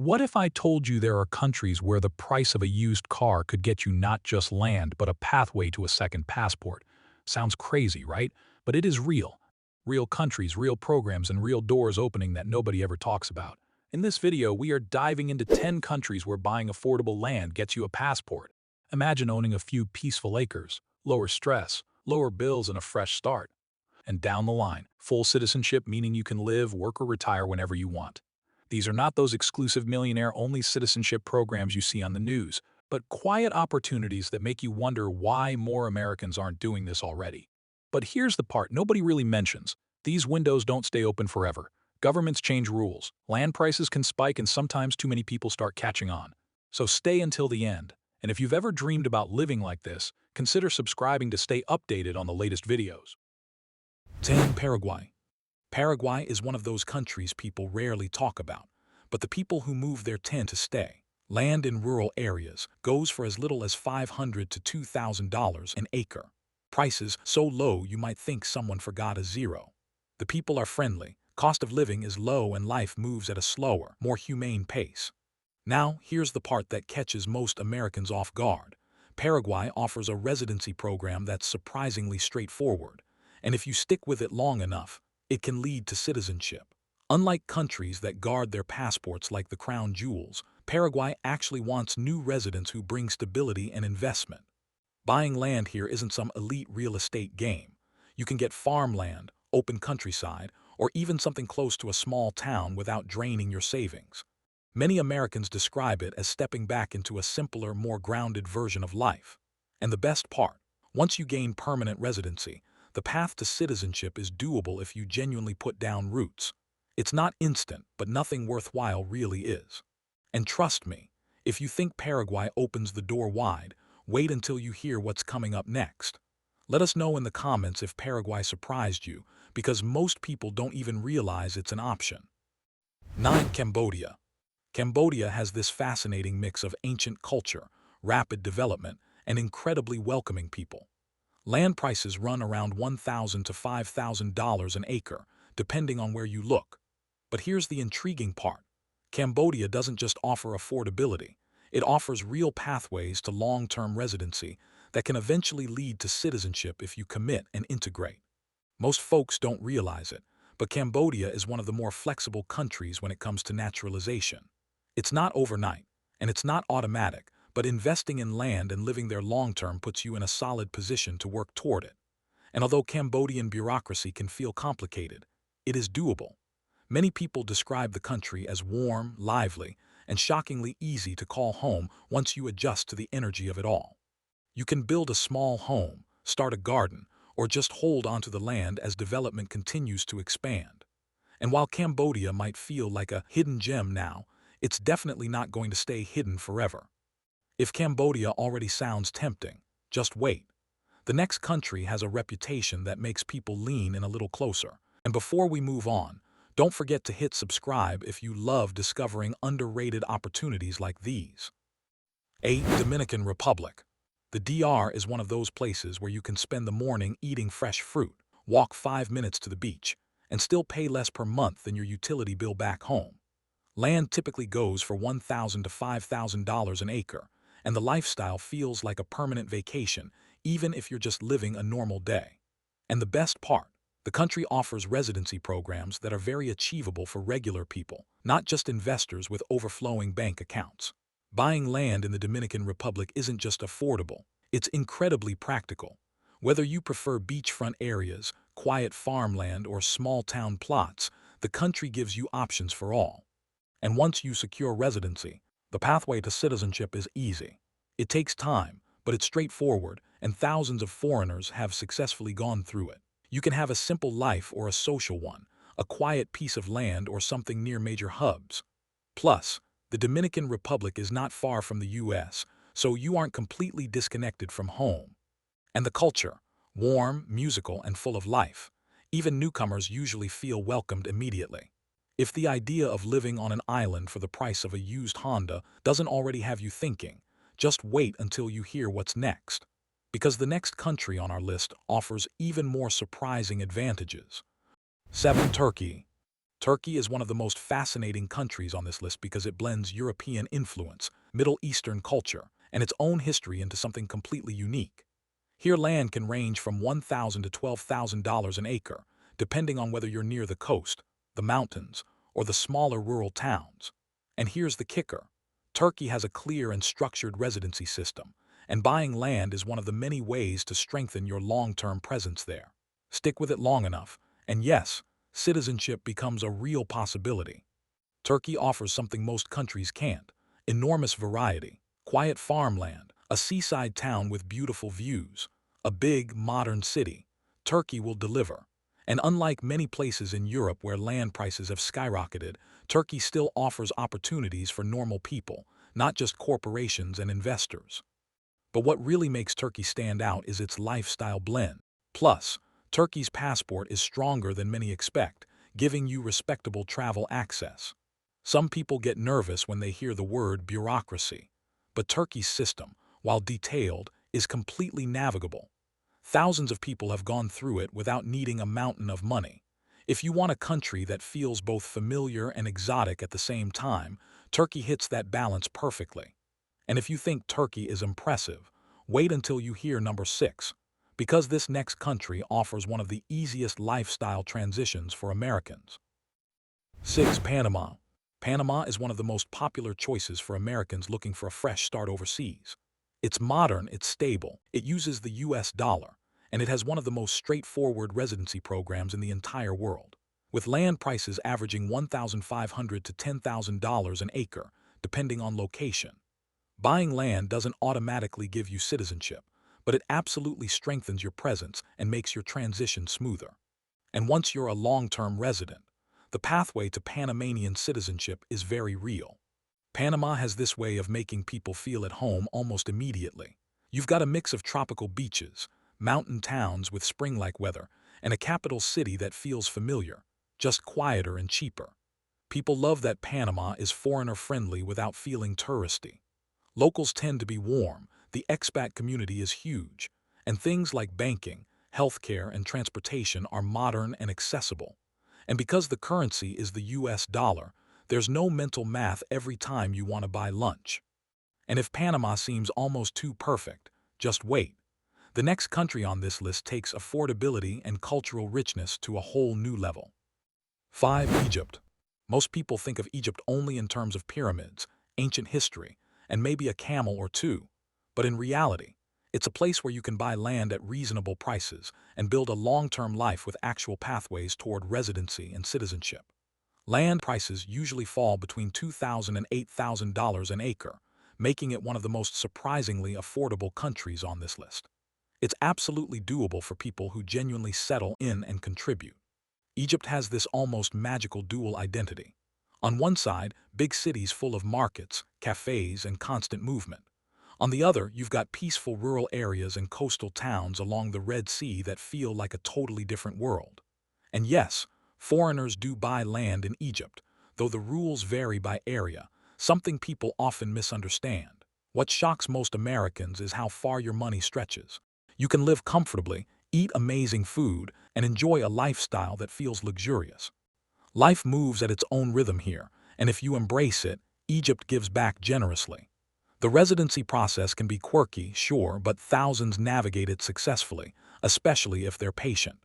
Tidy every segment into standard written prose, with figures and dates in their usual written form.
What if I told you there are countries where the price of a used car could get you not just land, but a pathway to a second passport? Sounds crazy, right? But it is real. Real countries, real programs, and real doors opening that nobody ever talks about. In this video, we are diving into 10 countries where buying affordable land gets you a passport. Imagine owning a few peaceful acres, lower stress, lower bills, and a fresh start. And down the line, full citizenship meaning you can live, work, or retire whenever you want. These are not those exclusive millionaire-only citizenship programs you see on the news, but quiet opportunities that make you wonder why more Americans aren't doing this already. But here's the part nobody really mentions. These windows don't stay open forever. Governments change rules, land prices can spike, and sometimes too many people start catching on. So stay until the end. And if you've ever dreamed about living like this, consider subscribing to stay updated on the latest videos. 10. Paraguay. Paraguay is one of those countries people rarely talk about, but the people who move there tend to stay. Land in rural areas goes for as little as $500 to $2,000 an acre. Prices so low you might think someone forgot a zero. The people are friendly, cost of living is low, and life moves at a slower, more humane pace. Now, here's the part that catches most Americans off guard. Paraguay offers a residency program that's surprisingly straightforward, and if you stick with it long enough, it can lead to citizenship. Unlike countries that guard their passports like the crown jewels, Paraguay actually wants new residents who bring stability and investment. Buying land here isn't some elite real estate game. You can get farmland, open countryside, or even something close to a small town without draining your savings. Many Americans describe it as stepping back into a simpler, more grounded version of life. And the best part, once you gain permanent residency, the path to citizenship is doable if you genuinely put down roots. It's not instant, but nothing worthwhile really is. And trust me, if you think Paraguay opens the door wide, wait until you hear what's coming up next. Let us know in the comments if Paraguay surprised you, because most people don't even realize it's an option. 9. Cambodia. Cambodia has this fascinating mix of ancient culture, rapid development, and incredibly welcoming people. Land prices run around $1,000 to $5,000 an acre, depending on where you look. But here's the intriguing part. Cambodia doesn't just offer affordability, it offers real pathways to long-term residency that can eventually lead to citizenship if you commit and integrate. Most folks don't realize it, but Cambodia is one of the more flexible countries when it comes to naturalization. It's not overnight, and it's not automatic, but investing in land and living there long-term puts you in a solid position to work toward it. And although Cambodian bureaucracy can feel complicated, it is doable. Many people describe the country as warm, lively, and shockingly easy to call home once you adjust to the energy of it all. You can build a small home, start a garden, or just hold onto the land as development continues to expand. And while Cambodia might feel like a hidden gem now, it's definitely not going to stay hidden forever. If Cambodia already sounds tempting, just wait. The next country has a reputation that makes people lean in a little closer. And before we move on, don't forget to hit subscribe if you love discovering underrated opportunities like these. 8. Dominican Republic. The DR is one of those places where you can spend the morning eating fresh fruit, walk 5 minutes to the beach, and still pay less per month than your utility bill back home. Land typically goes for $1,000 to $5,000 an acre, and the lifestyle feels like a permanent vacation, even if you're just living a normal day. And the best part, the country offers residency programs that are very achievable for regular people, not just investors with overflowing bank accounts. Buying land in the Dominican Republic isn't just affordable, it's incredibly practical. Whether you prefer beachfront areas, quiet farmland, or small-town plots, the country gives you options for all. And once you secure residency, the pathway to citizenship is easy. It takes time, but it's straightforward, and thousands of foreigners have successfully gone through it. You can have a simple life or a social one, a quiet piece of land or something near major hubs. Plus, the Dominican Republic is not far from the US, so you aren't completely disconnected from home. And the culture, warm, musical, and full of life. Even newcomers usually feel welcomed immediately. If the idea of living on an island for the price of a used Honda doesn't already have you thinking, just wait until you hear what's next. Because the next country on our list offers even more surprising advantages. 7. Turkey. Turkey is one of the most fascinating countries on this list because it blends European influence, Middle Eastern culture, and its own history into something completely unique. Here land can range from $1,000 to $12,000 an acre, depending on whether you're near the coast, the mountains, or the smaller rural towns. And here's the kicker. Turkey has a clear and structured residency system, and buying land is one of the many ways to strengthen your long-term presence there. Stick with it long enough, and yes, citizenship becomes a real possibility. Turkey offers something most countries can't: enormous variety, quiet farmland, a seaside town with beautiful views, a big, modern city. Turkey will deliver. And unlike many places in Europe where land prices have skyrocketed, Turkey still offers opportunities for normal people, not just corporations and investors. But what really makes Turkey stand out is its lifestyle blend. Plus, Turkey's passport is stronger than many expect, giving you respectable travel access. Some people get nervous when they hear the word bureaucracy, but Turkey's system, while detailed, is completely navigable. Thousands of people have gone through it without needing a mountain of money. If you want a country that feels both familiar and exotic at the same time, Turkey hits that balance perfectly. And if you think Turkey is impressive, wait until you hear number 6, because this next country offers one of the easiest lifestyle transitions for Americans. 6. Panama. Panama is one of the most popular choices for Americans looking for a fresh start overseas. It's modern, it's stable, it uses the US dollar, and it has one of the most straightforward residency programs in the entire world. With land prices averaging $1,500 to $10,000 an acre, depending on location. Buying land doesn't automatically give you citizenship, but it absolutely strengthens your presence and makes your transition smoother. And once you're a long-term resident, the pathway to Panamanian citizenship is very real. Panama has this way of making people feel at home almost immediately. You've got a mix of tropical beaches, mountain towns with spring-like weather, and a capital city that feels familiar, just quieter and cheaper. People love that Panama is foreigner-friendly without feeling touristy. Locals tend to be warm, the expat community is huge, and things like banking, healthcare, and transportation are modern and accessible. And because the currency is the US dollar, there's no mental math every time you want to buy lunch. And if Panama seems almost too perfect, just wait. The next country on this list takes affordability and cultural richness to a whole new level. 5. Egypt. Most people think of Egypt only in terms of pyramids, ancient history, and maybe a camel or two. But in reality, it's a place where you can buy land at reasonable prices and build a long-term life with actual pathways toward residency and citizenship. Land prices usually fall between $2,000 and $8,000 an acre, making it one of the most surprisingly affordable countries on this list. It's absolutely doable for people who genuinely settle in and contribute. Egypt has this almost magical dual identity. On one side, big cities full of markets, cafes, and constant movement. On the other, you've got peaceful rural areas and coastal towns along the Red Sea that feel like a totally different world. And yes, foreigners do buy land in Egypt, though the rules vary by area, something people often misunderstand. What shocks most Americans is how far your money stretches. You can live comfortably, eat amazing food, and enjoy a lifestyle that feels luxurious. Life moves at its own rhythm here, and if you embrace it, Egypt gives back generously. The residency process can be quirky, sure, but thousands navigate it successfully, especially if they're patient.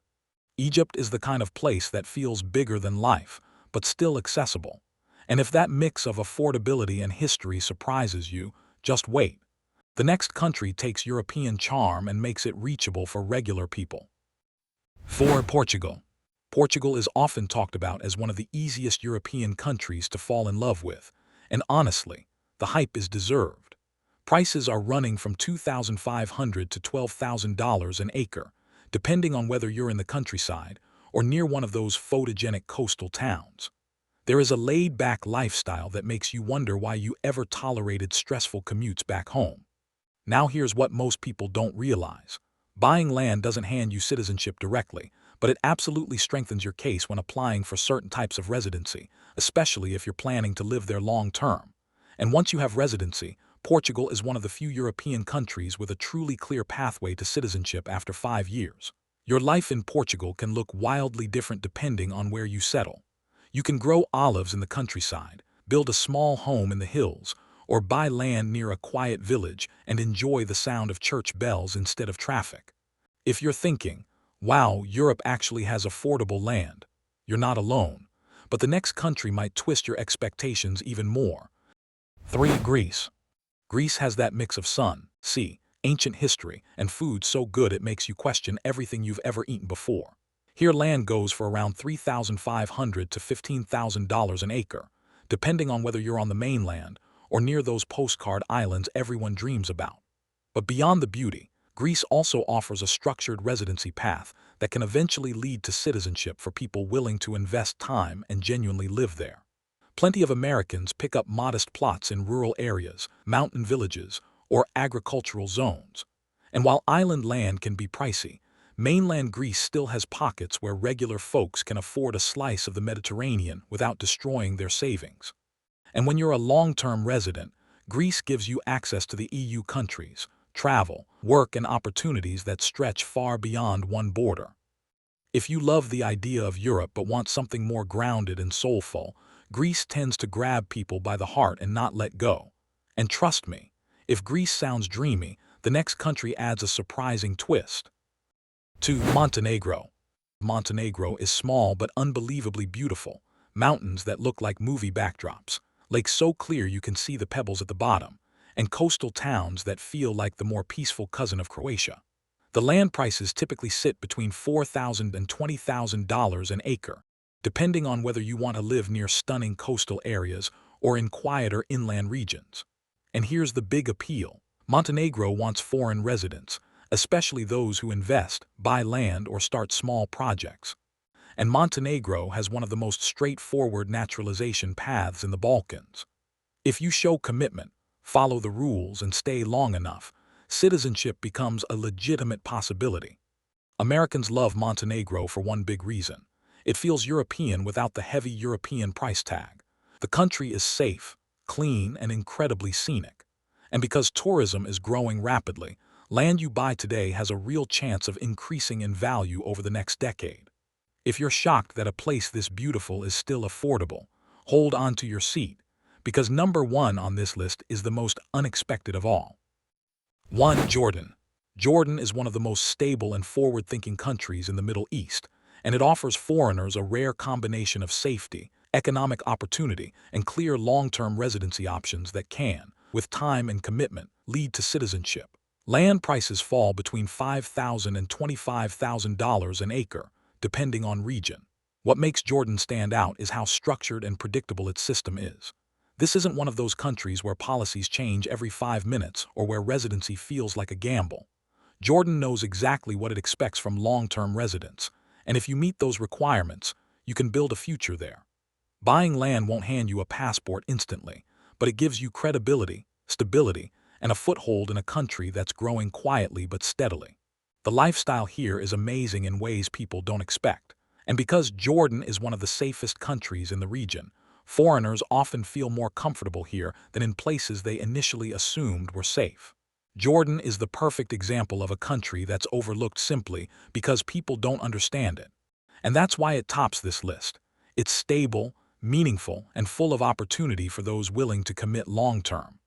Egypt is the kind of place that feels bigger than life, but still accessible. And if that mix of affordability and history surprises you, just wait. The next country takes European charm and makes it reachable for regular people. 4. Portugal. Portugal is often talked about as one of the easiest European countries to fall in love with, and honestly, the hype is deserved. Prices are running from $2,500 to $12,000 an acre, depending on whether you're in the countryside or near one of those photogenic coastal towns. There is a laid-back lifestyle that makes you wonder why you ever tolerated stressful commutes back home. Now here's what most people don't realize. Buying land doesn't hand you citizenship directly, but it absolutely strengthens your case when applying for certain types of residency, especially if you're planning to live there long term. And once you have residency, Portugal is one of the few European countries with a truly clear pathway to citizenship after 5 years. Your life in Portugal can look wildly different depending on where you settle. You can grow olives in the countryside, build a small home in the hills, or buy land near a quiet village and enjoy the sound of church bells instead of traffic. If you're thinking, wow, Europe actually has affordable land, you're not alone. But the next country might twist your expectations even more. 3. Greece. Greece has that mix of sun, sea, ancient history, and food so good it makes you question everything you've ever eaten before. Here land goes for around $3,500 to $15,000 an acre, depending on whether you're on the mainland or near those postcard islands everyone dreams about. But beyond the beauty, Greece also offers a structured residency path that can eventually lead to citizenship for people willing to invest time and genuinely live there. Plenty of Americans pick up modest plots in rural areas, mountain villages, or agricultural zones. And while island land can be pricey, mainland Greece still has pockets where regular folks can afford a slice of the Mediterranean without destroying their savings. And when you're a long-term resident, Greece gives you access to the EU countries, travel, work, and opportunities that stretch far beyond one border. If you love the idea of Europe but want something more grounded and soulful, Greece tends to grab people by the heart and not let go. And trust me, if Greece sounds dreamy, the next country adds a surprising twist. 2. Montenegro. Montenegro is small but unbelievably beautiful, mountains that look like movie backdrops, lakes so clear you can see the pebbles at the bottom, and coastal towns that feel like the more peaceful cousin of Croatia. The land prices typically sit between $4,000 and $20,000 an acre, depending on whether you want to live near stunning coastal areas or in quieter inland regions. And here's the big appeal. Montenegro wants foreign residents, especially those who invest, buy land, or start small projects. And Montenegro has one of the most straightforward naturalization paths in the Balkans. If you show commitment, follow the rules, and stay long enough, citizenship becomes a legitimate possibility. Americans love Montenegro for one big reason. It feels European without the heavy European price tag. The country is safe, clean, and incredibly scenic. And because tourism is growing rapidly, land you buy today has a real chance of increasing in value over the next decade. If you're shocked that a place this beautiful is still affordable, hold on to your seat, because number 1 on this list is the most unexpected of all. 1. Jordan. Jordan is one of the most stable and forward-thinking countries in the Middle East, and it offers foreigners a rare combination of safety, economic opportunity, and clear long-term residency options that can, with time and commitment, lead to citizenship. Land prices fall between $5,000 and $25,000 an acre, depending on region. What makes Jordan stand out is how structured and predictable its system is. This isn't one of those countries where policies change every 5 minutes or where residency feels like a gamble. Jordan knows exactly what it expects from long-term residents, and if you meet those requirements, you can build a future there. Buying land won't hand you a passport instantly, but it gives you credibility, stability, and a foothold in a country that's growing quietly but steadily. The lifestyle here is amazing in ways people don't expect, and because Jordan is one of the safest countries in the region, foreigners often feel more comfortable here than in places they initially assumed were safe. Jordan is the perfect example of a country that's overlooked simply because people don't understand it. And that's why it tops this list. It's stable, meaningful, and full of opportunity for those willing to commit long-term.